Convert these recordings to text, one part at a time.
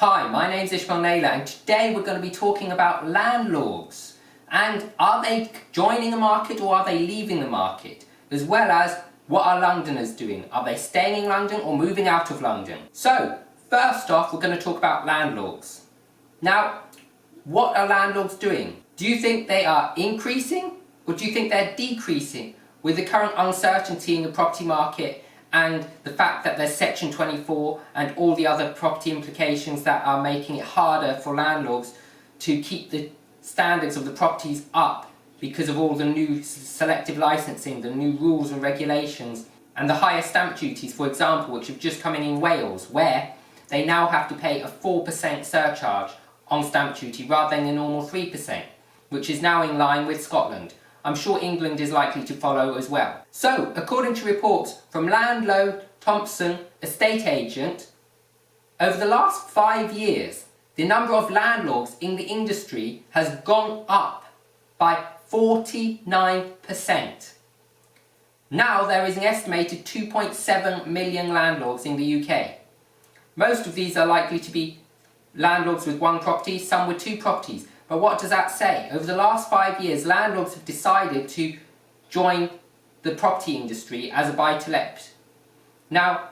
Hi, my name's Ishmael Naylor and today we're going to be talking about landlords. And are they joining the market or are they leaving the market? As well as, what are Londoners doing? Are they staying in London or moving out of London? So, first off, we're going to talk about landlords. Now, what are landlords doing? Do you think they are increasing or do you think they're decreasing with the current uncertainty in the property market and the fact that there's Section 24 and all the other property implications that are making it harder for landlords to keep the standards of the properties up because of all the new selective licensing, the new rules and regulations, and the higher stamp duties, for example, which have just come in Wales, where they now have to pay a 4% surcharge on stamp duty rather than the normal 3%, which is now in line with Scotland. I'm sure England is likely to follow as well. So, according to reports from Landlord Thompson, estate agent, over the last 5 years, the number of landlords in the industry has gone up by 49%. Now there is an estimated 2.7 million landlords in the UK. Most of these are likely to be landlords with one property, some with two properties. But what does that say? Over the last 5 years, landlords have decided to join the property industry as a buy-to-let. Now,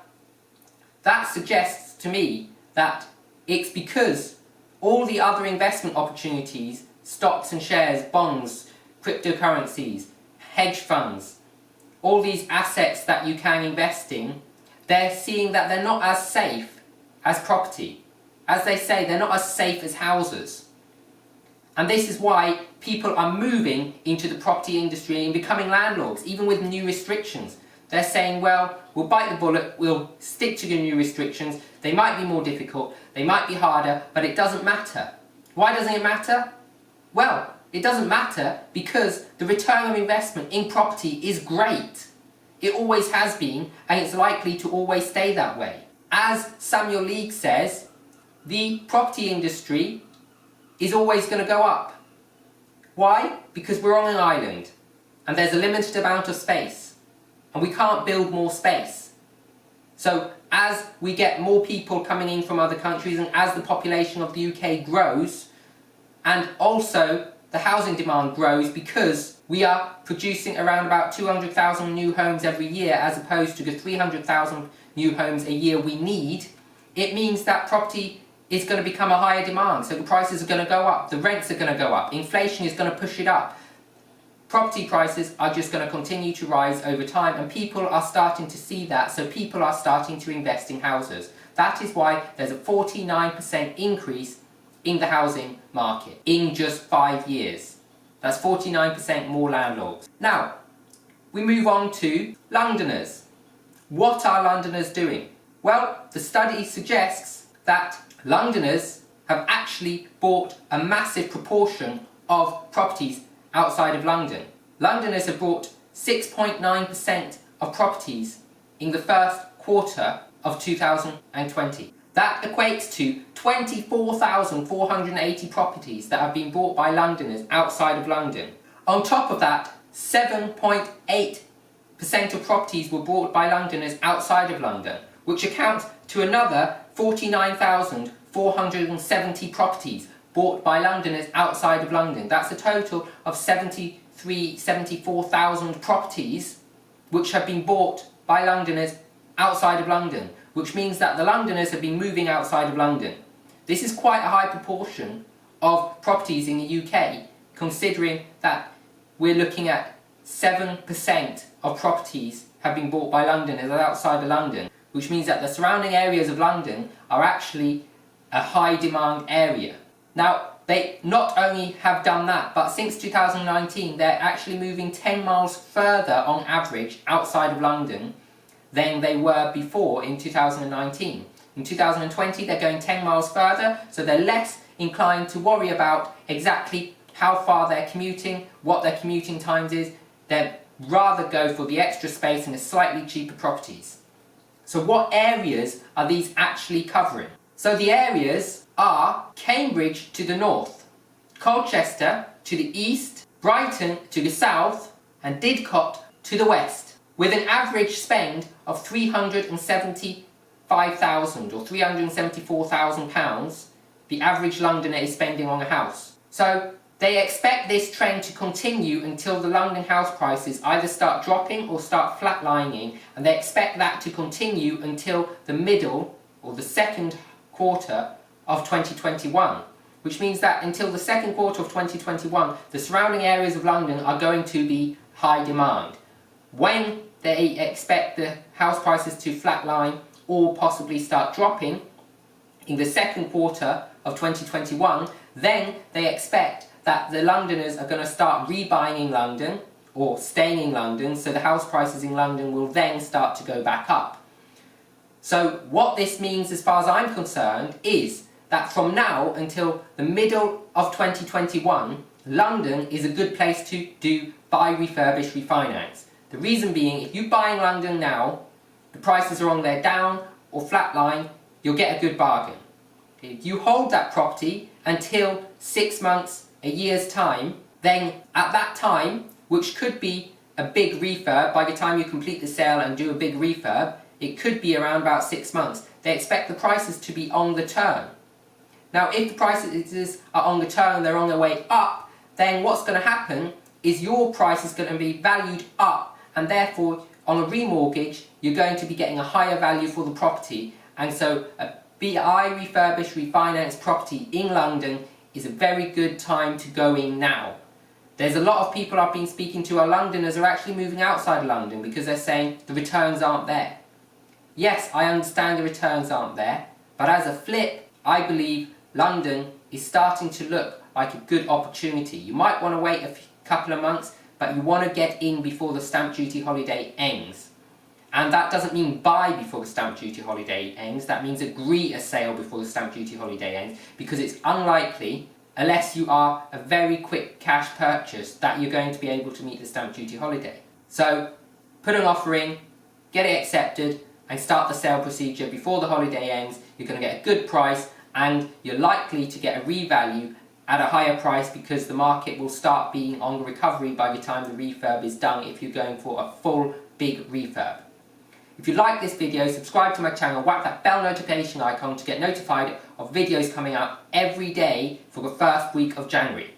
that suggests to me that it's because all the other investment opportunities, stocks and shares, bonds, cryptocurrencies, hedge funds, all these assets that you can invest in, they're seeing that they're not as safe as property. As they say, they're not as safe as houses. And this is why people are moving into the property industry and becoming landlords, even with new restrictions. They're saying, well, we'll bite the bullet, we'll stick to the new restrictions. They might be more difficult, they might be harder, but it doesn't matter. Why doesn't it matter? Well, it doesn't matter because the return on investment in property is great. It always has been, and it's likely to always stay that way. As Samuel League says, the property industry is always going to go up. Why? Because we're on an island and there's a limited amount of space and we can't build more space. So as we get more people coming in from other countries and as the population of the UK grows, and also the housing demand grows because we are producing around about 200,000 new homes every year as opposed to the 300,000 new homes a year we need, it means that property is going to become a higher demand, so the prices are going to go up, the rents are going to go up, inflation is going to push it up. Property prices are just going to continue to rise over time and people are starting to see that, so people are starting to invest in houses. That is why there's a 49% increase in the housing market in just 5 years. That's 49% more landlords. Now, we move on to Londoners. What are Londoners doing? Well, the study suggests that Londoners have actually bought a massive proportion of properties outside of London. Londoners have bought 6.9% of properties in the first quarter of 2020. That equates to 24,480 properties that have been bought by Londoners outside of London. On top of that, 7.8% of properties were bought by Londoners outside of London, which accounts to another 49,470 properties bought by Londoners outside of London. That's a total of 74,000 properties which have been bought by Londoners outside of London, which means that the Londoners have been moving outside of London. This is quite a high proportion of properties in the UK, considering that we're looking at 7% of properties have been bought by Londoners outside of London, which means that the surrounding areas of London are actually a high demand area. Now, they not only have done that, but since 2019 they're actually moving 10 miles further on average outside of London than they were before in 2019. In 2020 they're going 10 miles further, so they're less inclined to worry about exactly how far they're commuting, what their commuting times is. They'd rather go for the extra space and the slightly cheaper properties. So what areas are these actually covering? So the areas are Cambridge to the north, Colchester to the east, Brighton to the south, and Didcot to the west, with an average spend of £375 £375,000 or £374,000 the average Londoner is spending on a house. So they expect this trend to continue until the London house prices either start dropping or start flatlining, and they expect that to continue until the middle or the second quarter of 2021. Which means that until the second quarter of 2021, the surrounding areas of London are going to be high demand. When they expect the house prices to flatline or possibly start dropping in the second quarter of 2021, then they expect that the Londoners are going to start rebuying in London or staying in London, so the house prices in London will then start to go back up. So what this means as far as I'm concerned is that from now until the middle of 2021, London is a good place to do buy, refurbish, refinance. The reason being, if you buy in London now, the prices are on their down or flat line, you'll get a good bargain. If you hold that property until 6 months, a year's time, then at that time, which could be a big refurb, by the time you complete the sale and do a big refurb, it could be around about 6 months. They expect the prices to be on the turn. Now, if the prices are on the turn, they're on their way up, then what's going to happen is your price is going to be valued up, and therefore on a remortgage you're going to be getting a higher value for the property. And so a BI refurbish refinance property in London is a very good time to go in now. There's a lot of people I've been speaking to, are Londoners, are actually moving outside of London because they're saying the returns aren't there. Yes, I understand the returns aren't there, but as a flip, I believe London is starting to look like a good opportunity. You might want to wait a couple of months, but you want to get in before the stamp duty holiday ends. And that doesn't mean buy before the stamp duty holiday ends, that means agree a sale before the stamp duty holiday ends, because it's unlikely, unless you are a very quick cash purchase, that you're going to be able to meet the stamp duty holiday. So put an offer in, get it accepted, and start the sale procedure before the holiday ends. You're going to get a good price, and you're likely to get a revalue at a higher price because the market will start being on the recovery by the time the refurb is done if you're going for a full big refurb. If you like this video, subscribe to my channel, whack that bell notification icon to get notified of videos coming out every day for the first week of January.